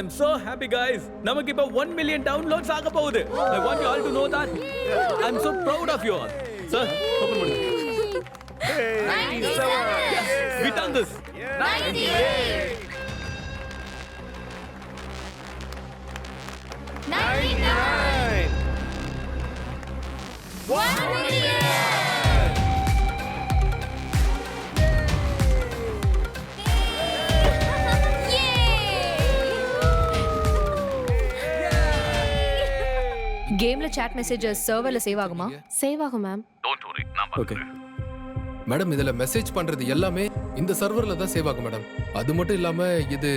I'm so happy, guys. நமக்கு இப்போ 1 million downloads ஆக போகுது. I want you all to know that. I'm so proud of you all. Sir, open பண்ணுங்க. Yes, we done this. 98. 99. 1 million. கேம்ல chat messages சர்வர்ல save ஆகுமா? Save ஆகும் ma'am. Don't worry நான் பார்த்துக்கிறேன். மேடம் இதுல மெசேஜ் பண்றது எல்லாமே இந்த சர்வர்ல தான் சேவ் ஆகும் மேடம். அது மட்டும் இல்லாம இது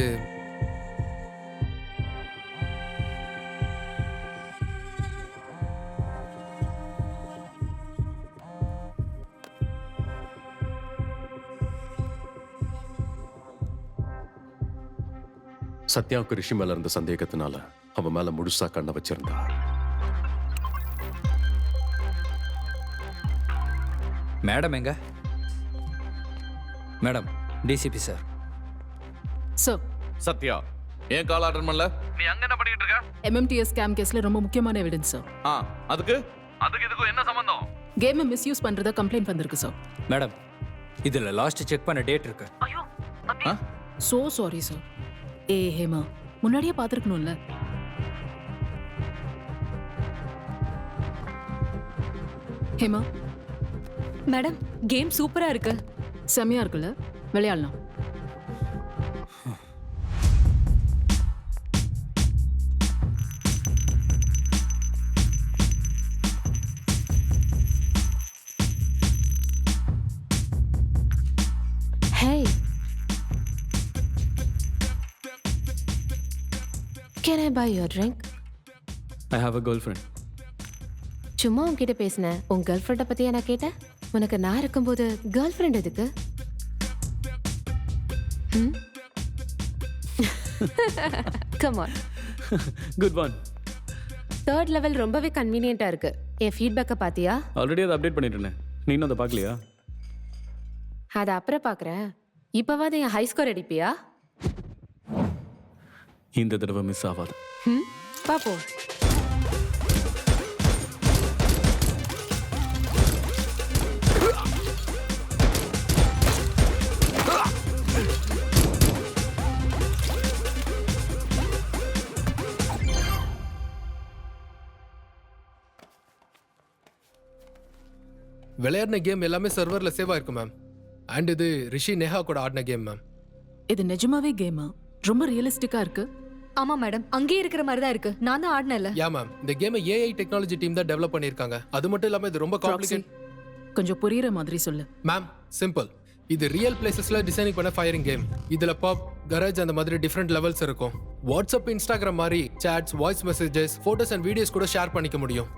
சத்யாவுக்கு ரிஷி மேல இருந்த சந்தேகத்தினால அவன் மேல முழுசா கண்ணை வச்சிருந்தா. மேடம் எங்க? Madam, DCP sir. Sir, Sathya ஏன் கால் அட்டெண்ட் பண்ணல? நீ அங்க என்ன பண்ணிட்டு இருக்க? MMTS ஸ்கேம் கேஸ்ல ரொம்ப முக்கியமான எவிடன்ஸ் சார். அதுக்கு இதுக்கும் என்ன சம்பந்தம்? கேமை மிஸ்யூஸ் பண்றதா கம்ப்ளைண்ட் வந்திருக்கு சார். மேடம், இதுல லாஸ்ட் செக் பண்ண டேட் இருக்கு. So sorry sir. ஹேமா, முன்னாடியே பார்த்துருக்கணும்ல. ஹேமா மேடம், கேம் சூப்பரா இருக்கு. செம்மையா இருக்குல்ல? விளையாடலாம். Hey. Can I buy your drink? I have a girlfriend. சும்மா உன்கிட்ட பேசினேன். உன் கேர்ள் ஃப்ரெண்டை பத்தியா நான் கேட்டேன்? உனக்கு நான் இருக்கும்போது கேர்ள் ஃப்ரெண்ட் எதுக்கு? Come on. Good one. Third level ரொம்பவே கன்வீனியன்ட்டா இருக்கு. என் ஃபீட்பேக்கை பாத்தியா? ஆல்ரெடி அதை அப்டேட் பண்ணிட்டேன். நீ இன்னும் அதை பார்க்கலையா? அதை அப்புறம் பார்க்குறேன். இப்போவாது என் ஹை ஸ்கோர் அடிப்பியா? இந்த தடவை மிஸ் ஆகாது. பாப்போம். விளையாடின கேம் எல்லாமே சர்வர்ல சேவ் ஆயிருக்கு மேம். அண்ட் இது ரிஷி நேஹா கூட ஆடின கேம் மேம். இது நிஜமாவே கேமா? ரொம்ப ரியலிஸ்டிக்கா இருக்கு. ஆமா மேடம், அங்கேயே இருக்கிற மாதிரி தான் இருக்கு. நான் தான் ஆடினேன்ல. யா மேம், இந்த கேமை AI டெக்னாலஜி டீம் தான் டெவலப் பண்ணிருக்காங்க. அது மட்டும் இல்லாம இது ரொம்ப காம்ப்ளிகேட். கொஞ்சம் புரியுற மாதிரி சொல்லு. Ma'am, simple. இது ரியல் பிளேசஸ்ல டிசைனிங் பண்ண ஃபயரிங் கேம். இதுல பப், கரேஜ் அந்த மாதிரி டிஃப்ரெண்ட் லெவல்ஸ் இருக்கும். வாட்ஸ்அப், இன்ஸ்டாகிராம் மாதிரி chats, voice messages, photos and videos கூட ஷேர் பண்ணிக்க முடியும்.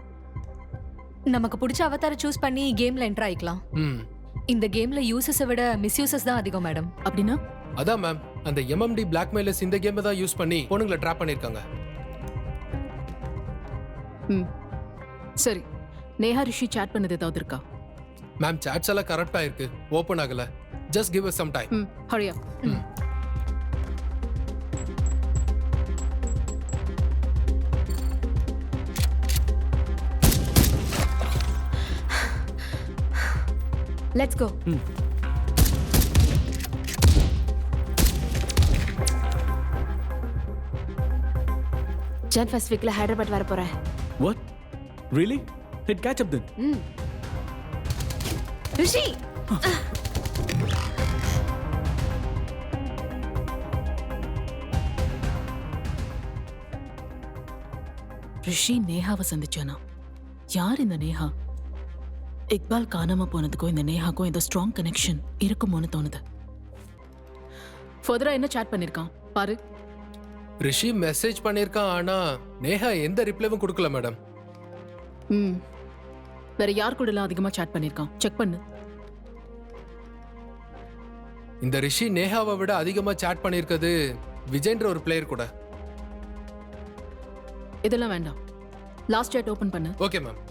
நமக்கு பிடிச்ச அவதாரை சூஸ் பண்ணி கேம்ல என்டர் ஆயிக்கலாம். இந்த கேம்ல யூசர்ஸை விட மிஸ்யூசஸ் தான் அதிகம் மேடம். அப்படின்னா? அதான் மேம், அந்த MMD பிளாக்மெயிலர்ஸ் இந்த கேமை தான் யூஸ் பண்ணி பொண்ணுங்களை ட்ராப் பண்ணிருக்காங்க. சரி, நேஹா ரிஷி சாட் பண்ணது ஏதாவது இருக்கா? மேம், சாட்ஸ் எல்லாம் கரெக்டா இருக்கு. ஓபன் ஆகல. Just give us some time. hurry up. Let's go. Jan first வீக்ல ஹைதராபாத் வர போறேன். What? Really? Let's catch up then. ரிஷி, ரிஷி நேஹாவை சந்திச்சானா? யார் இந்த நேஹா? இக்பால் காணாம போனதுக்கும் இந்த நேஹாக்கும் ஏதோ ஸ்ட்ராங் கனெக்ஷன் இருக்குமோன்னு தோணுது. ஃபர்தரா என்ன சாட் பண்ணிருக்கான் பாரு. ரிஷி மெசேஜ் பண்ணிருக்கான், ஆனா நேஹா எந்த ரிப்ளைவும் கொடுக்கல மேடம். வேற யார் கூட எல்லாம் அதிகமா சாட் பண்ணிருக்கான்? செக் பண்ணு. இந்த ரிஷி நேஹாவை விட அதிகமா சாட் பண்ணிருக்கிறது விஜய்ன்ற ஒரு பிளேயர் கூட. இதெல்லாம் வேண்டாம். லாஸ்ட் சாட் ஓபன் பண்ணு. Okay ma'am.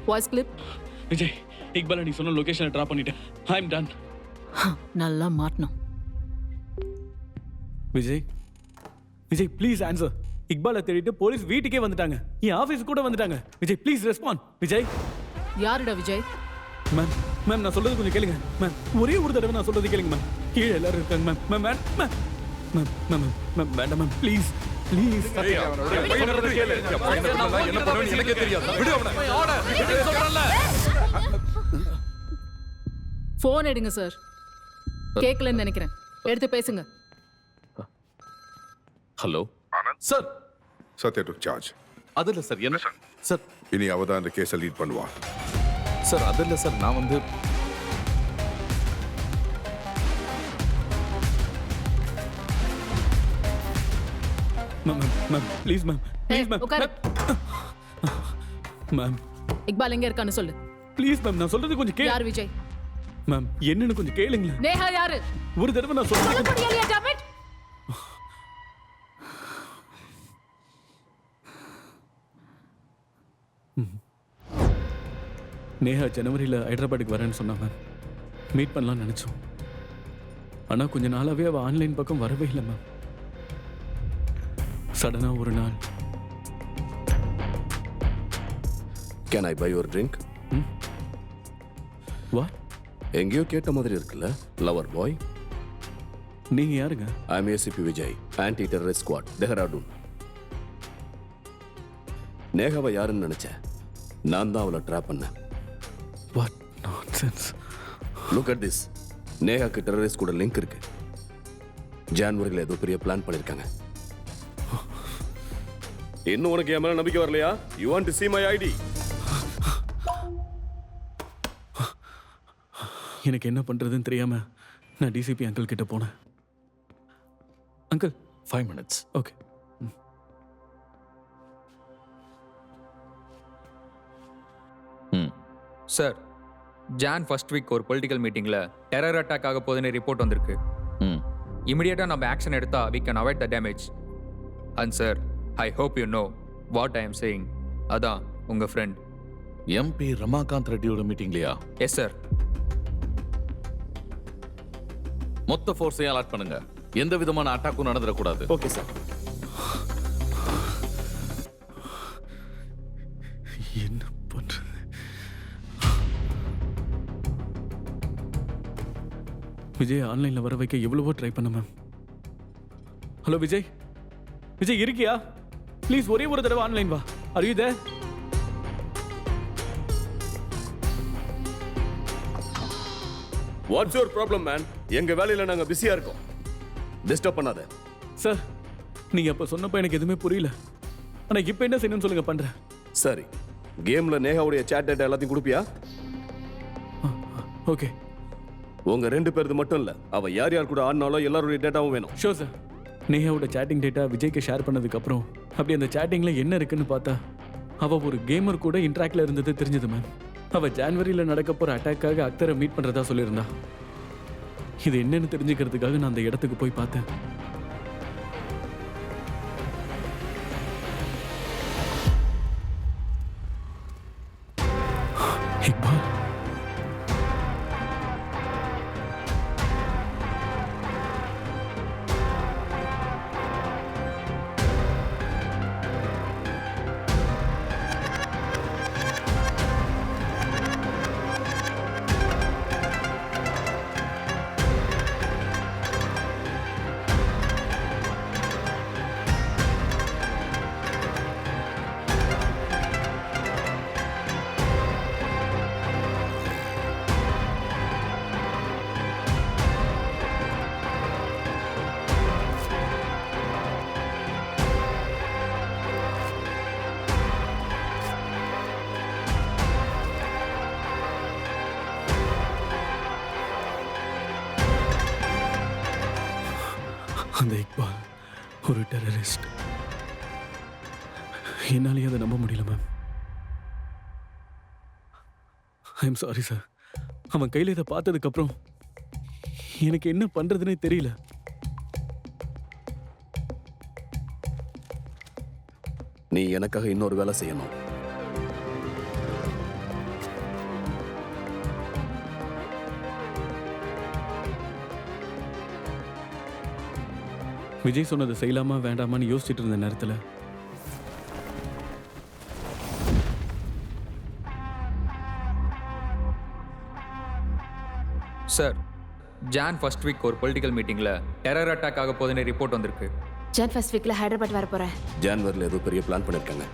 Voice clip. Vijay, Iqbal நீ சொன்ன லொகேஷனை டிராப் பண்ணிட்டேன். I am done. நல்லா மாட்டணும். Vijay Vijay please answer. இக்பாலை தேடிட்டு போலீஸ் வீட்டுக்கே வந்துட்டாங்க, என் ஆஃபீஸ் கூட வந்துட்டாங்க. Vijay please respond. விஜய். யாருடா விஜய்? மேம் மேம் நான் சொல்றது கொஞ்சம் கேளுங்க மேம். ஒரே ஒரு தடவை நான் சொல்றது கேளுங்க மேம். கீழே எல்லாரும் இருக்காங்க ma'am. Ma'am ma'am ma'am ma'am ma'am ma'am வேண்டாம் மேம் ப்ளீஸ் ப்ளீஸ். என்ன பண்ணுவேன்னு எனக்கே தெரியாது. விடு அவனை. போன் எடுங்க சார். கேட்கலன்னு நினைக்கிறேன், எடுத்து பேசுங்க. Hello sir. ಸತ್ಯ ಟು ಚಾರ್ಜ್. அதில்ல சார் என்ன சார்? இனி அவ தான் இந்த கேஸை லீட் பண்ணுவா. சார் அதில்ல சார், நான் வந்து ma'am ma'am please ma'am please ma'am உட்காரு. மேம் இக்பால் எங்க இருக்கான்னு சொல்லு. ப்ளீஸ் மேம் நான் சொல்றது கொஞ்சம் கேளு. யார் விஜய்? மேம் என்னன்னு கொஞ்சம் கேளுங்களேன். நேஹா யாரு? ஒரு தடவை நான் சொல்றது சொல்ல முடியலையா டாமிட்? நேஹா ஜனவரியில் ஹைதராபாத்துக்கு வரேன்னு சொன்னா மேம். மீட் பண்ணலாம்னு நினச்சோம். ஆனால் கொஞ்ச நாளாகவே அவள் ஆன்லைன் பக்கம் வரவே இல்லை மேம். சடனாக ஒரு நாள் can I buy your drink? வா. எங்கேயோ கேட்ட மாதிரி இருக்குல்ல, லவர் பாய். நீங்கள் யாருங்க? I am ACP Vijay, anti terrorist squad, Dehradun. நேகாவை யாருன்னு நினைச்சேன், நான் தான் அவளை ட்ராப் பண்ணேன். What nonsense. Look at this. நேகாக்கு டெரரிஸ்ட் கூட லிங்க் இருக்கு. ஜான்வரியில் ஏதோ பெரிய பிளான் பண்ணிருக்காங்க. இன்னும் உனக்கு என் மேல நம்பிக்கை வரலையா? You want to see my ID? எனக்கு என்ன பண்ணுறதுன்னு தெரியாமல் நான் டிசிபி அங்கிள் கிட்ட போனேன். Uncle 5 minutes. Okay. Sir, Jan first week ஒரு பொலிட்டிக்கல் மீட்டிங்கில் டெரர் அட்டாக் ஆக போகுதுன்னு ரிப்போர்ட் வந்திருக்கு. இமிடியேட்டாக நம்ம ஆக்ஷன் எடுத்தா we can avoid the damage. And sir, I hope you know what I am saying. அதான் உங்கள் ஃப்ரெண்ட் எம்பி ரமாகாந்த் ரெட்டியோட மீட்டிங்லையா? Yes sir. மொத்த ஃபோர்ஸையும் அலர்ட் பண்ணுங்க. எந்த விதமான அட்டாக்கும் நடந்துடக்கூடாது. Okay sir. என்ன பண்ணுறது? விஜய் ஆன்லைனில் வர வைக்க எவ்வளவோ ட்ரை பண்ண மேம். ஹலோ விஜய், விஜய் இருக்கியா? ப்ளீஸ் ஒரே ஒரு தடவை ஆன்லைன் வா. Are you there? What's your problem man? எங்க வேலையில நாங்க பிஸியா இருக்கோம், டிஸ்டர்ப் பண்ணாத. சார், நீங்க அப்ப சொன்னப்ப எனக்கு எதுவுமே புரியல. ஆனா இப்ப என்ன செய்யணும்னு சொல்லுங்க, பண்றேன். சரி, கேம்ல நேகாவுடைய சாட் டேட்டா எல்லாத்தையும் கொடுப்பியா? ஓகே. உங்க 2 பேருக்கு மட்டும் இல்ல, அவ யார் யார் கூட ஆடினாலோ எல்லாருடைய டேட்டாவும் வேணும். Sure sir. நேஹாவோட சேட்டிங் டேட்டா விஜய்க்கு ஷேர் பண்ணதுக்கு அப்புறம் அப்படி அந்த சேட்டிங்ல என்ன இருக்குன்னு பார்த்தா அவ ஒரு கேமர் கூட இன்ட்ராக்ட்ல இருந்தது தெரிஞ்சது மேம். அவ ஜான்வரியில் நடக்க போற அட்டாக்காக அக்தரை மீட் பண்றதா சொல்லியிருந்தா. இது என்னன்னு தெரிஞ்சுக்கிறதுக்காக நான் அந்த இடத்துக்கு போய் பார்த்தேன். இக்பால். அந்த இக்பால் ஒரு டெரரிஸ்ட். என்னாலேயே அதை நம்ப முடியல ma'am. I am sorry sir. அவன் கையில் இதை பார்த்ததுக்கு அப்புறம் எனக்கு என்ன பண்றதுன்னே தெரியல. நீ எனக்காக இன்னொரு வேலை செய்யணும். விஜய் சொன்னதை செய்யலாமா வேண்டாமான்னு யோசிச்சுட்டு இருந்த நேரத்தில் சார் ஜான் ஃபர்ஸ்ட் வீக் ஒரு பொலிட்டிக்கல் மீட்டிங்கில் டெரர் அட்டாக் ஆக போகுதுன்னு ரிப்போர்ட் வந்திருக்கு. ஜான் ஃபர்ஸ்ட் வீக்ல ஹைதராபாத் வர போறேன். ஜான்வரியில் ஏதோ பெரிய பிளான் பண்ணியிருக்காங்க.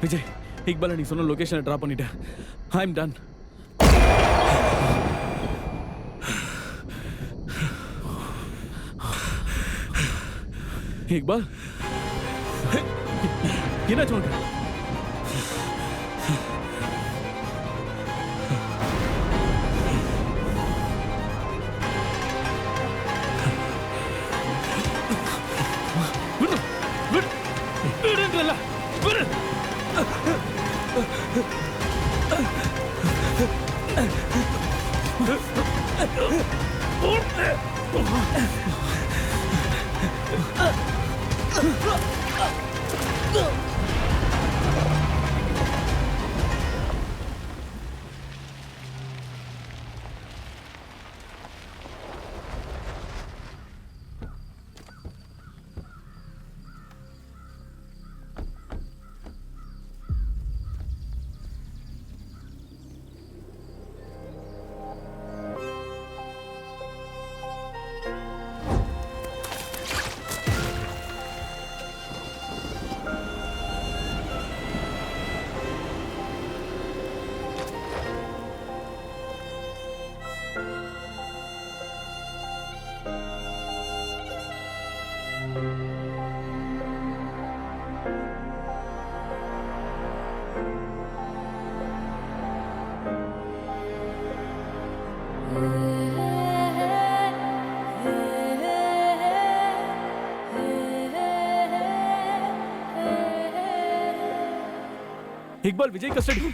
விஜய், இக்பாலை நீ சொன்ன லொகேஷனை ட்ராப் பண்ணிட்டேன். I am ton. இக்பால், என்னாச்சு உனக்கு? விடு, விடு, விடுன்றல, விடு. இக்பால் விஜய் கஸ்டடி.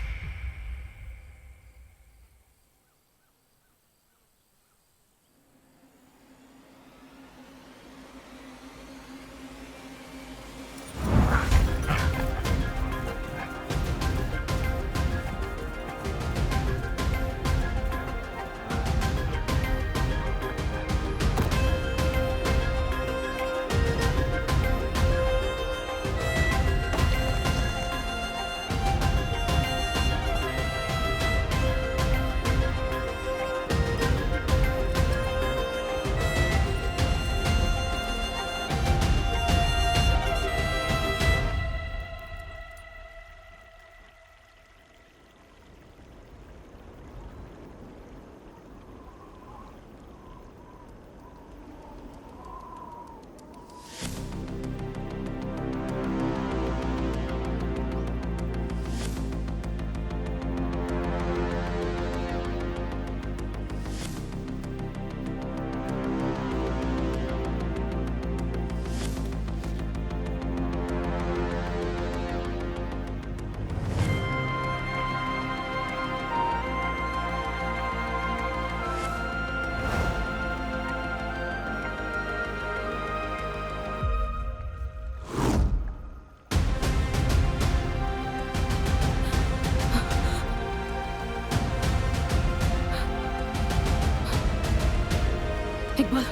இக்பால்